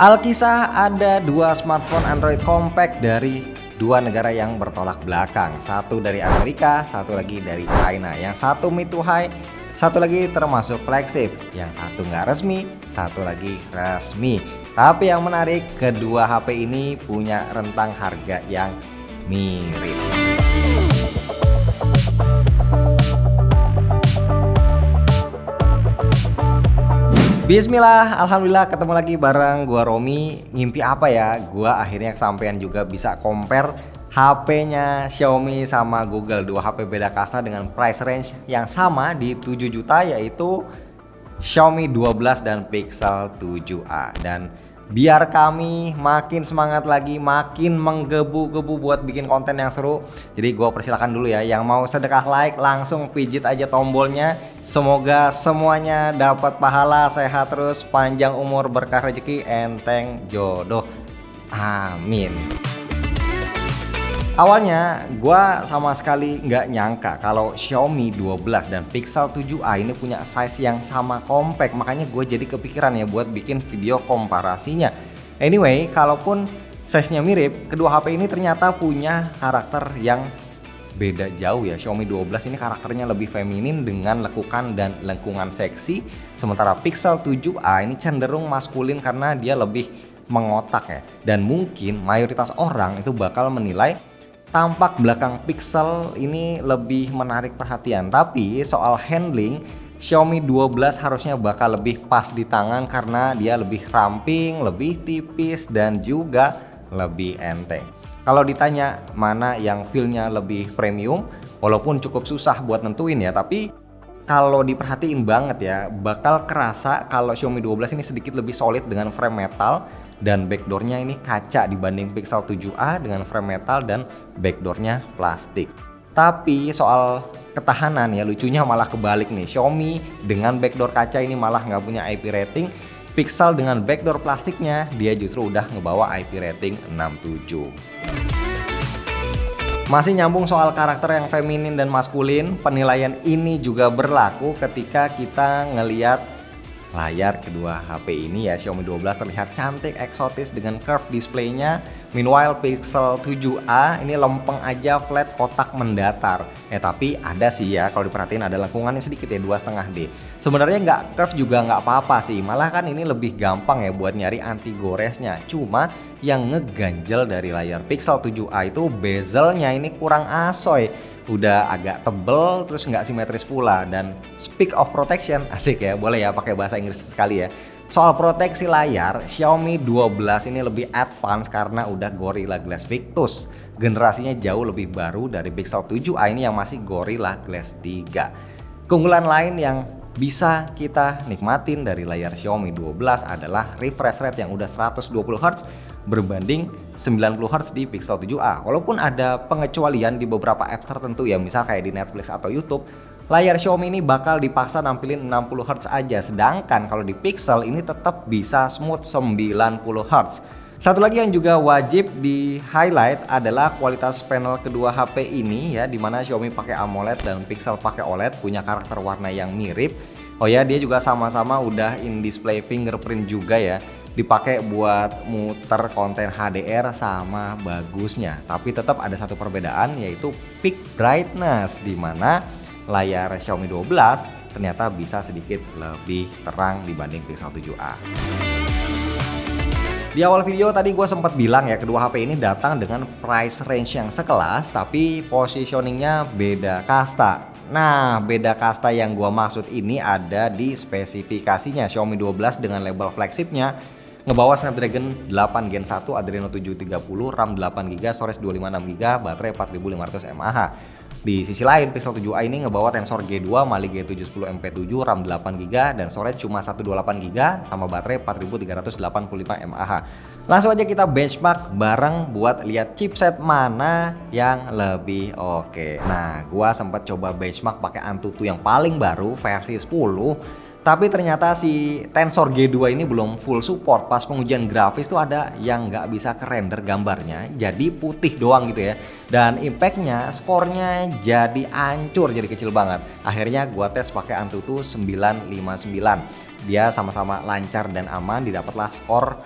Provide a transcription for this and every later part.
Alkisah ada dua smartphone Android compact dari dua negara yang bertolak belakang. Satu dari Amerika, satu lagi dari China. Yang satu mid to high, satu lagi termasuk flagship. Yang satu nggak resmi, satu lagi resmi. Tapi yang menarik, kedua HP ini punya rentang harga yang mirip. Bismillah, alhamdulillah ketemu lagi bareng gua Romi. Ngimpi apa ya? Gua akhirnya kesampean juga bisa compare HP-nya Xiaomi sama Google. Dua HP beda kasta dengan price range yang sama di 7 juta, yaitu Xiaomi 12 dan Pixel 7a. Dan biar kami makin semangat lagi, makin menggebu-gebu buat bikin konten yang seru, jadi gue persilakan dulu ya, yang mau sedekah like langsung pijit aja tombolnya. Semoga semuanya dapat pahala, sehat terus, panjang umur, berkah rezeki, enteng jodoh, amin. Awalnya gue sama sekali nggak nyangka kalau Xiaomi 12 dan Pixel 7a ini punya size yang sama compact. Makanya gue jadi kepikiran ya buat bikin video komparasinya. Anyway, kalaupun size-nya mirip, kedua HP ini ternyata punya karakter yang beda jauh ya. Xiaomi 12 ini karakternya lebih feminin dengan lekukan dan lengkungan seksi. Sementara Pixel 7a ini cenderung maskulin karena dia lebih mengotak ya. Dan mungkin mayoritas orang itu bakal menilai tampak belakang Pixel ini lebih menarik perhatian. Tapi soal handling, Xiaomi 12 harusnya bakal lebih pas di tangan karena dia lebih ramping, lebih tipis, dan juga lebih enteng. Kalau ditanya mana yang feel-nya lebih premium, walaupun cukup susah buat nentuin ya, tapi kalau diperhatiin banget ya, bakal kerasa kalau Xiaomi 12 ini sedikit lebih solid dengan frame metal dan backdoornya ini kaca dibanding Pixel 7a dengan frame metal dan backdoornya plastik. Tapi soal ketahanan ya, lucunya malah kebalik nih. Xiaomi dengan backdoor kaca ini malah nggak punya IP rating. Pixel dengan backdoor plastiknya dia justru udah ngebawa IP rating 67. Masih nyambung soal karakter yang feminin dan maskulin, penilaian ini juga berlaku ketika kita ngelihat layar kedua HP ini ya. Xiaomi 12 terlihat cantik, eksotis dengan curve displaynya. Meanwhile Pixel 7a ini lempeng aja, flat, kotak mendatar. Tapi ada sih ya, kalau diperhatiin ada lengkungannya sedikit ya, 2,5D. Sebenarnya nggak curve juga nggak apa-apa sih, malah kan ini lebih gampang ya buat nyari anti goresnya. Cuma yang ngeganjel dari layar Pixel 7a itu bezelnya ini kurang asoy. Udah agak tebel, terus nggak simetris pula. Dan speak of protection, asik ya, boleh ya pakai bahasa Inggris sekali ya. Soal proteksi layar, Xiaomi 12 ini lebih advance karena udah Gorilla Glass Victus. Generasinya jauh lebih baru dari Pixel 7a ini yang masih Gorilla Glass 3. Keunggulan lain yang bisa kita nikmatin dari layar Xiaomi 12 adalah refresh rate yang udah 120Hz berbanding 90Hz di Pixel 7a. Walaupun ada pengecualian di beberapa apps tertentu ya, misal kayak di Netflix atau YouTube, layar Xiaomi ini bakal dipaksa nampilin 60Hz aja. Sedangkan kalau di Pixel ini tetap bisa smooth 90Hz. Satu lagi yang juga wajib di highlight adalah kualitas panel kedua HP ini ya, dimana Xiaomi pakai AMOLED dan Pixel pakai OLED, punya karakter warna yang mirip. Oh ya, dia juga sama-sama udah in display fingerprint juga ya, dipakai buat muter konten HDR sama bagusnya. Tapi tetap ada satu perbedaan, yaitu peak brightness, dimana layar Xiaomi 12 ternyata bisa sedikit lebih terang dibanding Pixel 7a. Di awal video tadi gue sempat bilang ya, kedua HP ini datang dengan price range yang sekelas tapi positioningnya beda kasta. Nah, beda kasta yang gue maksud ini ada di spesifikasinya. Xiaomi 12 dengan label flagshipnya ngebawa Snapdragon 8 Gen 1, Adreno 730, RAM 8GB, storage 256GB, baterai 4500 mAh. Di sisi lain, Pixel 7a ini ngebawa Tensor G2, Mali G710 MP7, RAM 8GB, dan storage cuma 128GB sama baterai 4385 mAh. Langsung aja kita benchmark bareng buat lihat chipset mana yang lebih oke. Nah, gua sempat coba benchmark pakai Antutu yang paling baru versi 10. Tapi ternyata si Tensor G2 ini belum full support. Pas pengujian grafis tuh ada yang nggak bisa kerender gambarnya, jadi putih doang gitu ya. Dan impactnya, skornya jadi hancur, jadi kecil banget. Akhirnya gua tes pakai Antutu 959. Dia sama-sama lancar dan aman, didapatlah skor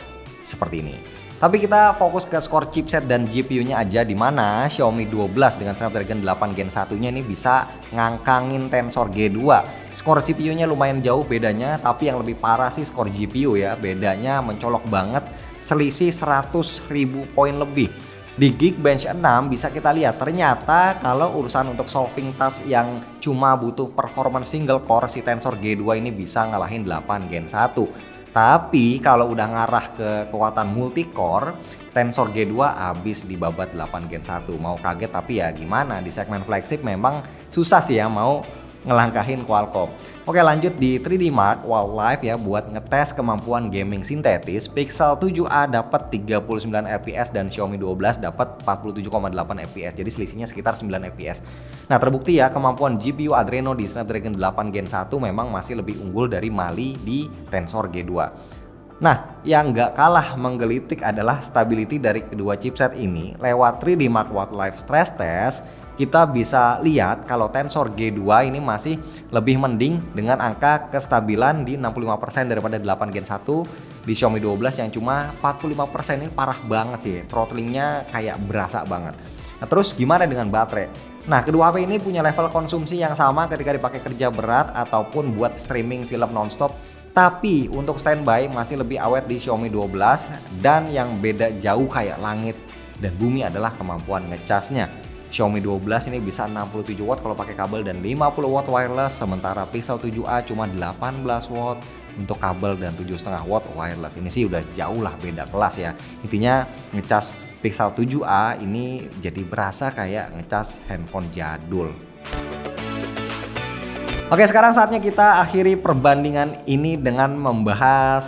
seperti ini. Tapi kita fokus ke skor chipset dan GPU-nya aja, di mana Xiaomi 12 dengan Snapdragon 8 Gen 1-nya ini bisa ngangkangin Tensor G2. Skor CPU-nya lumayan jauh bedanya, tapi yang lebih parah sih skor GPU ya. Bedanya mencolok banget, selisih 100.000 poin lebih. Di Geekbench 6 bisa kita lihat ternyata kalau urusan untuk solving task yang cuma butuh performance single core, si Tensor G2 ini bisa ngalahin 8 Gen 1. Tapi kalau udah ngarah ke kekuatan multi-core, Tensor G2 habis di babat 8 Gen 1. Mau kaget tapi ya gimana, di segmen flagship memang susah sih ya mau ngelangkahin Qualcomm. Oke, lanjut di 3D Mark Wildlife ya, buat ngetes kemampuan gaming sintetis. Pixel 7a dapat 39 fps dan Xiaomi 12 dapat 47,8 fps. Jadi selisihnya sekitar 9 fps. Nah, terbukti ya kemampuan GPU Adreno di Snapdragon 8 Gen 1 memang masih lebih unggul dari Mali di Tensor G2. Nah, yang nggak kalah menggelitik adalah stability dari kedua chipset ini. Lewat 3D Mark Wildlife Stress Test, kita bisa lihat kalau Tensor G2 ini masih lebih mending dengan angka kestabilan di 65% daripada 8 Gen 1 di Xiaomi 12 yang cuma 45%. Ini parah banget sih, throttlingnya kayak berasa banget. Nah, terus gimana dengan baterai? Nah, kedua HP ini punya level konsumsi yang sama ketika dipakai kerja berat ataupun buat streaming film nonstop. Tapi untuk standby masih lebih awet di Xiaomi 12, dan yang beda jauh kayak langit dan bumi adalah kemampuan ngecasnya. Xiaomi 12 ini bisa 67 watt kalau pakai kabel dan 50 watt wireless, sementara Pixel 7a cuma 18 watt untuk kabel dan 7,5 watt wireless. Ini sih udah jauh lah beda kelas ya. Intinya ngecas Pixel 7a ini jadi berasa kayak ngecas handphone jadul. Oke, sekarang saatnya kita akhiri perbandingan ini dengan membahas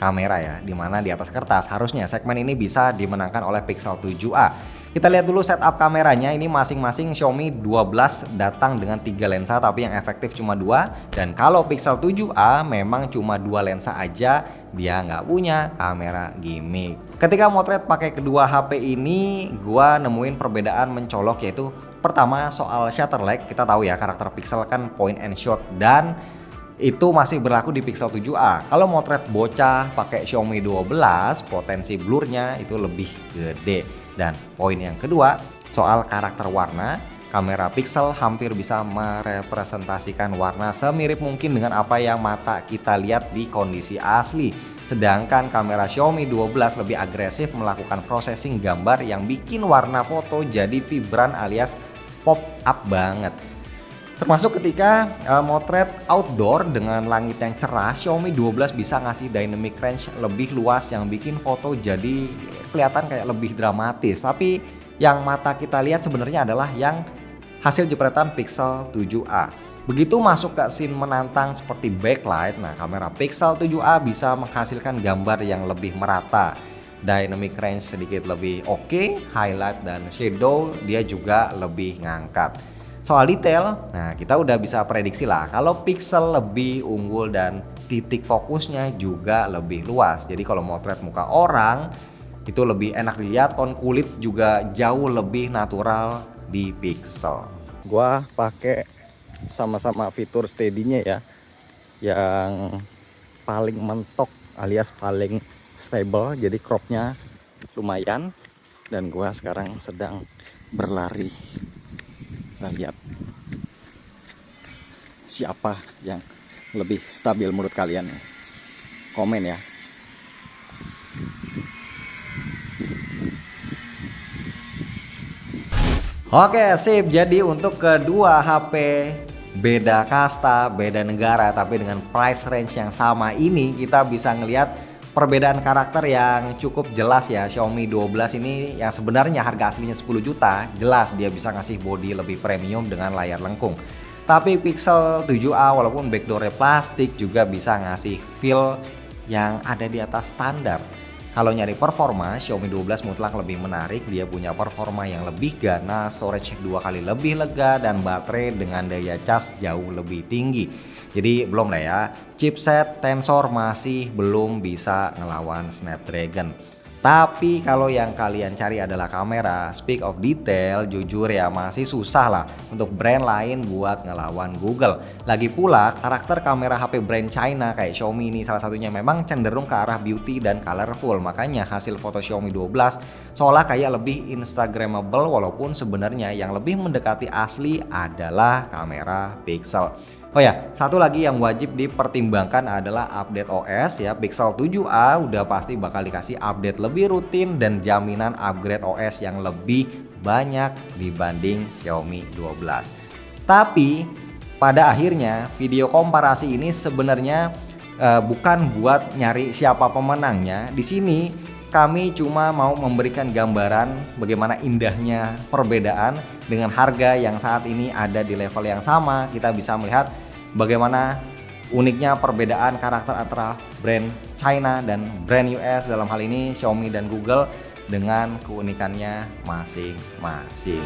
kamera ya, dimana di atas kertas harusnya segmen ini bisa dimenangkan oleh Pixel 7a. Kita lihat dulu setup kameranya. Ini masing-masing Xiaomi 12 datang dengan 3 lensa tapi yang efektif cuma 2. Dan kalau Pixel 7a memang cuma 2 lensa aja, dia nggak punya kamera gimmick. Ketika motret pakai kedua HP ini, gua nemuin perbedaan mencolok, yaitu pertama soal shutter lag. Kita tahu ya karakter Pixel kan point and shoot, dan itu masih berlaku di Pixel 7a. Kalau motret bocah pakai Xiaomi 12, potensi blurnya itu lebih gede. Dan poin yang kedua soal karakter warna, kamera Pixel hampir bisa merepresentasikan warna semirip mungkin dengan apa yang mata kita lihat di kondisi asli. Sedangkan kamera Xiaomi 12 lebih agresif melakukan processing gambar yang bikin warna foto jadi vibran alias pop up banget. Termasuk ketika motret outdoor dengan langit yang cerah, Xiaomi 12 bisa ngasih dynamic range lebih luas yang bikin foto jadi kelihatan kayak lebih dramatis. Tapi yang mata kita lihat sebenarnya adalah yang hasil jepretan Pixel 7a. Begitu masuk ke scene menantang seperti backlight, nah kamera Pixel 7a bisa menghasilkan gambar yang lebih merata. Dynamic range sedikit lebih oke, highlight dan shadow dia juga lebih ngangkat. Soal detail, nah kita udah bisa prediksi lah kalau Pixel lebih unggul dan titik fokusnya juga lebih luas. Jadi kalau motret muka orang itu lebih enak dilihat, tone kulit juga jauh lebih natural di Pixel. Gua pakai sama-sama fitur steady-nya ya, yang paling mentok alias paling stable, jadi cropnya lumayan. Dan gua sekarang sedang berlari. Kita lihat siapa yang lebih stabil menurut kalian, komen ya. Oke, sip. Jadi untuk kedua HP beda kasta, beda negara tapi dengan price range yang sama ini, kita bisa ngelihat perbedaan karakter yang cukup jelas ya. Xiaomi 12 ini yang sebenarnya harga aslinya 10 juta, jelas dia bisa ngasih bodi lebih premium dengan layar lengkung. Tapi Pixel 7a walaupun backdoornya plastik juga bisa ngasih feel yang ada di atas standar. Kalau nyari performa, Xiaomi 12 mutlak lebih menarik. Dia punya performa yang lebih ganas, storage 2 kali lebih lega, dan baterai dengan daya cas jauh lebih tinggi. Jadi belum lah ya, chipset Tensor masih belum bisa ngelawan Snapdragon. Tapi kalau yang kalian cari adalah kamera, speak of detail, jujur ya masih susah lah untuk brand lain buat ngelawan Google. Lagi pula karakter kamera HP brand China kayak Xiaomi ini salah satunya memang cenderung ke arah beauty dan colorful. Makanya hasil foto Xiaomi 12 seolah kayak lebih instagramable, walaupun sebenarnya yang lebih mendekati asli adalah kamera pixel. Oh ya, satu lagi yang wajib dipertimbangkan adalah update OS ya. Pixel 7a udah pasti bakal dikasih update lebih rutin dan jaminan upgrade OS yang lebih banyak dibanding Xiaomi 12. Tapi pada akhirnya video komparasi ini sebenarnya bukan buat nyari siapa pemenangnya. Di sini kami cuma mau memberikan gambaran bagaimana indahnya perbedaan dengan harga yang saat ini ada di level yang sama. Kita bisa melihat bagaimana uniknya perbedaan karakter antara brand China dan brand US, dalam hal ini Xiaomi dan Google, dengan keunikannya masing-masing.